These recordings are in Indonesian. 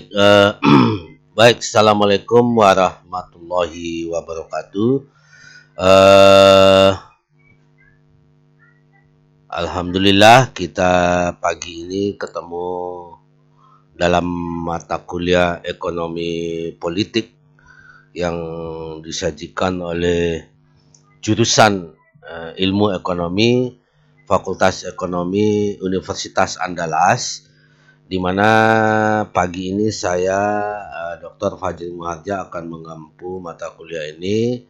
Baik, assalamualaikum warahmatullahi wabarakatuh. Eh, Alhamdulillah kita pagi ini ketemu dalam mata kuliah ekonomi politik yang disajikan oleh jurusan ilmu ekonomi Fakultas Ekonomi Universitas Andalas, di mana pagi ini saya Dr. Fajri Muharja akan mengampu mata kuliah ini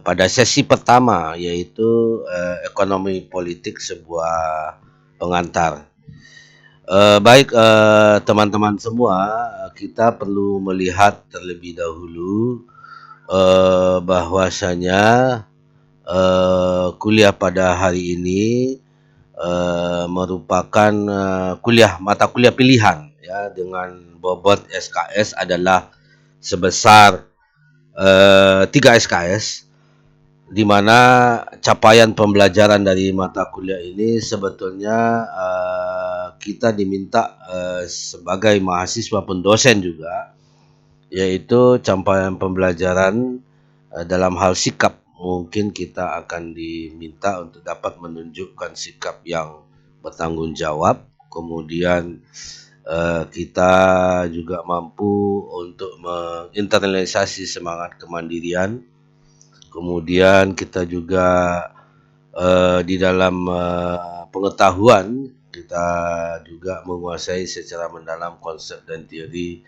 pada sesi pertama, yaitu ekonomi politik sebuah pengantar. Baik teman-teman semua, kita perlu melihat terlebih dahulu bahwasanya kuliah pada hari ini merupakan mata kuliah pilihan, ya, dengan bobot SKS adalah sebesar 3 SKS, di mana capaian pembelajaran dari mata kuliah ini sebetulnya kita diminta sebagai mahasiswa pendosen juga, yaitu capaian pembelajaran dalam hal sikap. Mungkin kita akan diminta untuk dapat menunjukkan sikap yang bertanggung jawab, kemudian kita juga mampu untuk menginternalisasi semangat kemandirian, kemudian kita juga di dalam pengetahuan kita juga menguasai secara mendalam konsep dan teori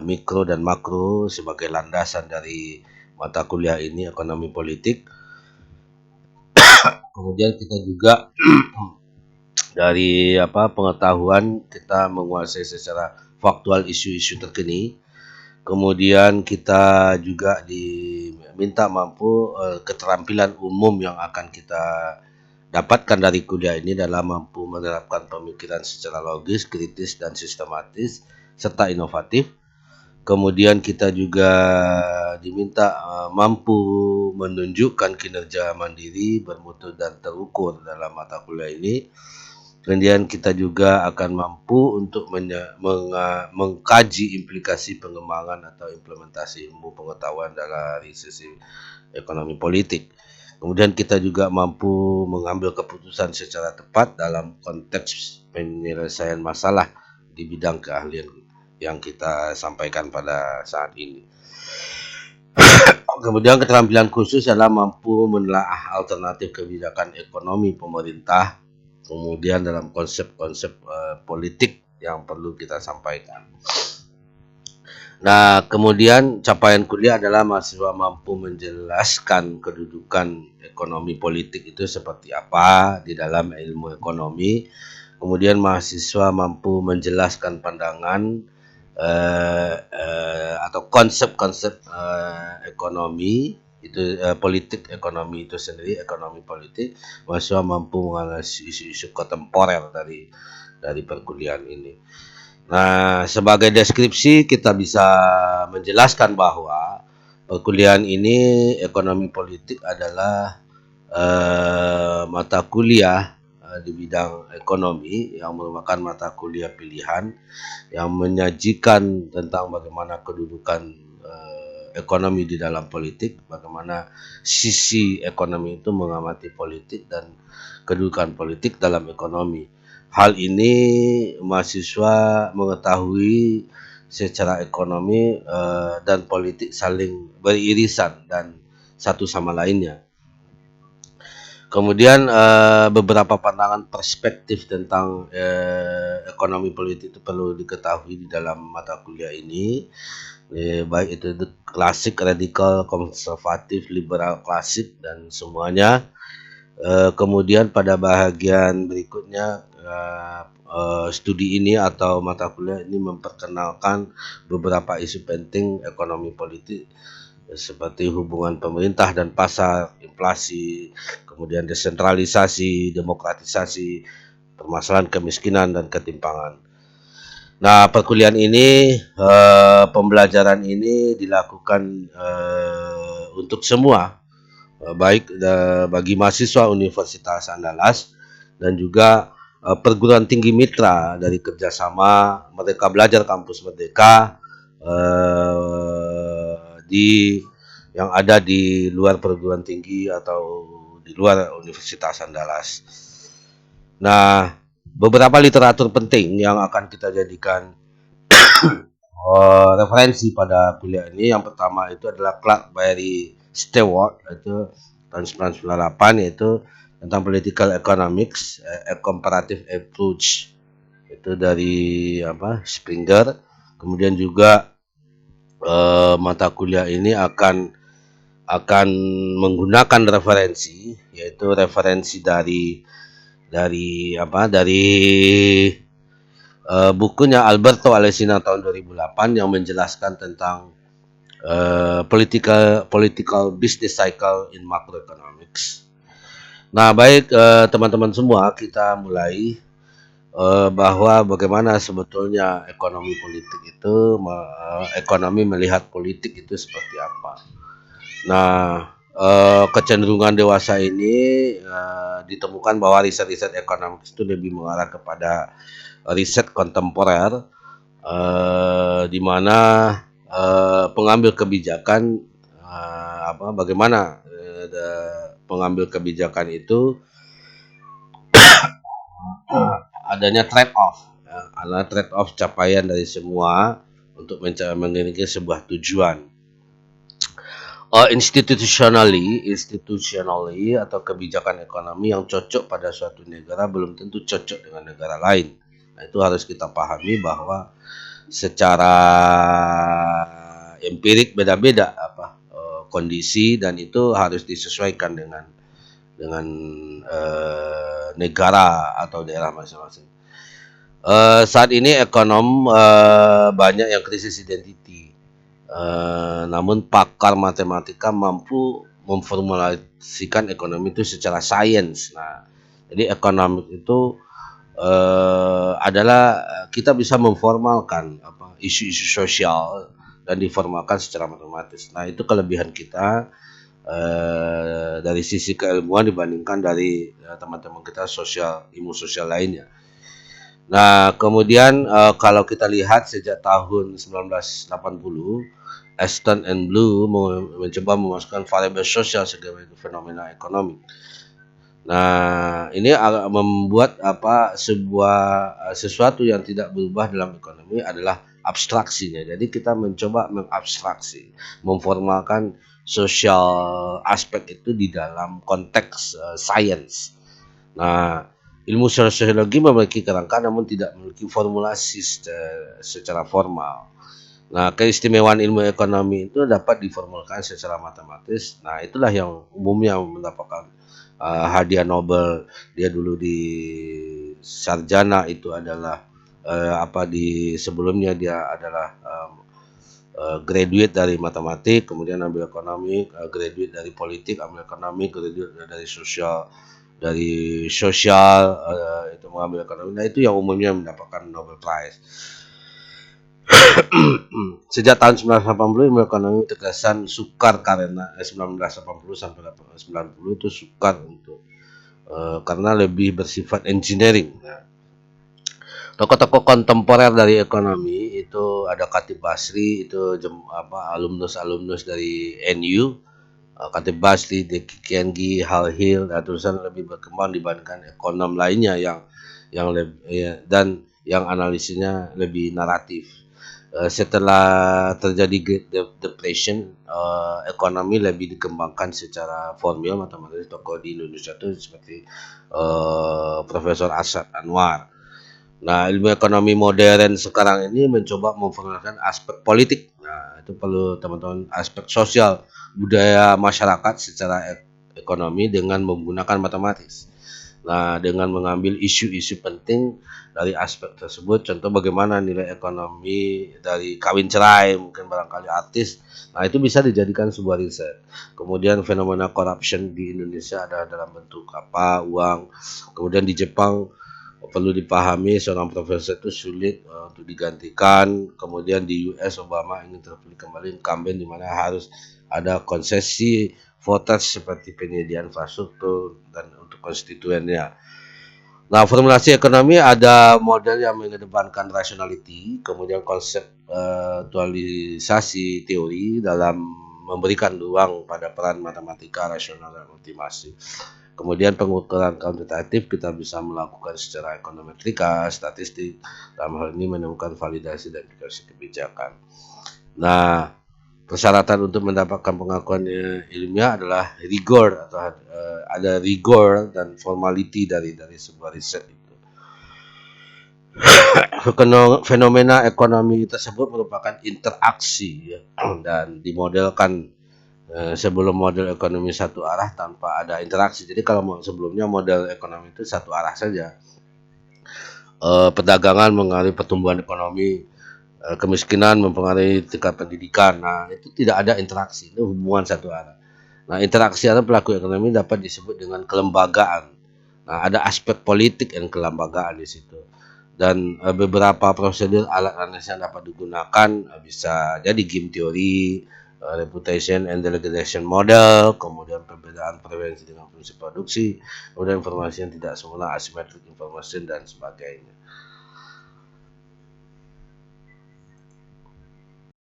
mikro dan makro sebagai landasan dari mata kuliah ini, ekonomi politik. Kemudian kita juga dari pengetahuan kita menguasai secara faktual isu-isu terkini. Kemudian kita juga diminta mampu keterampilan umum yang akan kita dapatkan dari kuliah ini dalam mampu menerapkan pemikiran secara logis, kritis, dan sistematis, serta inovatif. Kemudian kita juga diminta mampu menunjukkan kinerja mandiri, bermutu, dan terukur dalam mata kuliah ini. Kemudian kita juga akan mampu untuk mengkaji implikasi pengembangan atau implementasi ilmu pengetahuan dari sisi ekonomi politik. Kemudian kita juga mampu mengambil keputusan secara tepat dalam konteks penyelesaian masalah di bidang keahlian yang kita sampaikan pada saat ini. Kemudian keterampilan khusus adalah mampu menelaah alternatif kebijakan ekonomi pemerintah, kemudian dalam konsep-konsep politik yang perlu kita sampaikan. Nah, kemudian capaian kuliah adalah mahasiswa mampu menjelaskan kedudukan ekonomi politik itu seperti apa di dalam ilmu ekonomi. Kemudian mahasiswa mampu menjelaskan pandangan atau konsep-konsep ekonomi itu, politik ekonomi itu sendiri, ekonomi politik. Mahasiswa mampu menganalisis isu-isu kontemporer dari perkuliahan ini. Nah, sebagai deskripsi kita bisa menjelaskan bahwa perkuliahan ini, ekonomi politik, adalah mata kuliah di bidang ekonomi yang merupakan mata kuliah pilihan yang menyajikan tentang bagaimana kedudukan ekonomi di dalam politik, bagaimana sisi ekonomi itu mengamati politik dan kedudukan politik dalam ekonomi. Hal ini mahasiswa mengetahui secara ekonomi dan politik saling beririsan dan satu sama lainnya. Kemudian beberapa pandangan perspektif tentang ekonomi politik itu perlu diketahui di dalam mata kuliah ini, baik itu klasik, radikal, konservatif, liberal, klasik, dan semuanya. Kemudian pada bahagian berikutnya studi ini atau mata kuliah ini memperkenalkan beberapa isu penting ekonomi politik seperti hubungan pemerintah dan pasar, inflasi, kemudian desentralisasi, demokratisasi, permasalahan kemiskinan dan ketimpangan. Nah, perkuliahan ini, pembelajaran ini dilakukan untuk semua, baik bagi mahasiswa Universitas Andalas dan juga perguruan tinggi mitra dari kerjasama Merdeka Belajar Kampus Merdeka di yang ada di luar perguruan tinggi atau di luar Universitas Andalas. Nah, beberapa literatur penting yang akan kita jadikan referensi pada kuliah ini, yang pertama itu adalah Clark Barry Stewart, itu tahun 1998, yaitu tentang political economics, a comparative approach, itu dari Springer. Kemudian juga mata kuliah ini akan menggunakan referensi, yaitu referensi dari bukunya Alberto Alesina tahun 2008 yang menjelaskan tentang political business cycle in macroeconomics. Nah, baik teman-teman semua, kita mulai bahwa bagaimana sebetulnya ekonomi politik itu, ekonomi melihat politik itu seperti apa. Nah, kecenderungan dewasa ini ditemukan bahwa riset-riset ekonomi itu lebih mengarah kepada riset kontemporer, di mana pengambil kebijakan bagaimana pengambil kebijakan itu adanya trade off, ada trade off capaian dari semua untuk memiliki sebuah tujuan. Institutionally atau kebijakan ekonomi yang cocok pada suatu negara belum tentu cocok dengan negara lain. Nah, itu harus kita pahami bahwa secara empirik beda-beda kondisi, dan itu harus disesuaikan dengan negara atau daerah masing-masing. Saat ini ekonom banyak yang krisis identiti. Namun pakar matematika mampu memformulasikan ekonomi itu secara sains. Nah, jadi ekonomi itu adalah kita bisa memformalkan isu-isu sosial dan diformalkan secara matematis. Nah, itu kelebihan kita dari sisi keilmuan dibandingkan dari teman-teman kita ilmu sosial lainnya. Nah, kemudian kalau kita lihat sejak tahun 1980, Aston and Blue mencoba memasukkan variabel sosial sebagai fenomena ekonomi. Nah, ini membuat sesuatu yang tidak berubah dalam ekonomi adalah abstraksinya. Jadi kita mencoba mengabstraksi, memformalkan sosial aspek itu di dalam konteks sains. Nah, ilmu sosiologi memiliki kerangka namun tidak memiliki formulasi secara formal. Nah, keistimewaan ilmu ekonomi itu dapat diformulkan secara matematis. Nah, itulah yang umumnya mendapatkan hadiah Nobel. Dia dulu di sarjana itu adalah sebelumnya dia adalah graduate dari matematik, kemudian ambil ekonomi, graduate dari politik, ambil ekonomi, graduate dari sosial itu mengambil ekonomi. Nah, itu yang umumnya mendapatkan Nobel Prize. Sejak tahun 1980 ilmu ekonomi terkesan sukar karena 1980 sampai 1990 itu sukar untuk karena lebih bersifat engineering. Nah, tokoh-tokoh kontemporer dari ekonomi itu ada Khatib Basri, itu alumnus dari NU, Khatib Basri, Deki Kengi, Hal Hill, tulisan lebih berkembang dibandingkan ekonom lainnya yang lebih dan yang analisisnya lebih naratif. Setelah terjadi Great Depression, ekonomi lebih dikembangkan secara formal matematis. Tokoh di Indonesia itu seperti Profesor Asad Anwar. Nah, ilmu ekonomi modern sekarang ini mencoba memformulasikan aspek politik. Nah, itu perlu teman-teman, aspek sosial, budaya masyarakat secara ekonomi dengan menggunakan matematis. Nah, dengan mengambil isu-isu penting dari aspek tersebut, contoh bagaimana nilai ekonomi dari kawin cerai, mungkin barangkali artis. Nah, itu bisa dijadikan sebuah riset. Kemudian fenomena corruption di Indonesia ada dalam bentuk uang. Kemudian di Jepang perlu dipahami seorang profesor itu sulit untuk digantikan. Kemudian di US Obama ingin terpilih kembali incumbent, di mana harus ada konsesi voters seperti penyediaan infrastruktur dan untuk konstituennya. Nah, formulasi ekonomi ada model yang mengedepankan rationality, kemudian konseptualisasi teori dalam memberikan ruang pada peran matematika, rasional, dan optimasi. Kemudian pengukuran kuantitatif kita bisa melakukan secara ekonometrika, statistik, dalam hal ini menemukan validasi dan aplikasi kebijakan. Nah, persyaratan untuk mendapatkan pengakuan ilmiah adalah rigor atau ada rigor dan formality dari sebuah riset itu. Fenomena ekonomi tersebut merupakan interaksi ya, dan dimodelkan sebelum model ekonomi satu arah tanpa ada interaksi. Jadi kalau sebelumnya model ekonomi itu satu arah saja, perdagangan mengaruhi pertumbuhan ekonomi, kemiskinan mempengaruhi tingkat pendidikan. Nah, itu tidak ada interaksi, itu hubungan satu arah. Nah, interaksi antara pelaku ekonomi dapat disebut dengan kelembagaan. Nah, ada aspek politik dan kelembagaan di situ. Dan beberapa prosedur alat analisis yang dapat digunakan bisa jadi game theory, reputation and delegation model, kemudian perbedaan preferensi dengan fungsi produksi, kemudian informasi yang tidak semula, asymmetric information dan sebagainya.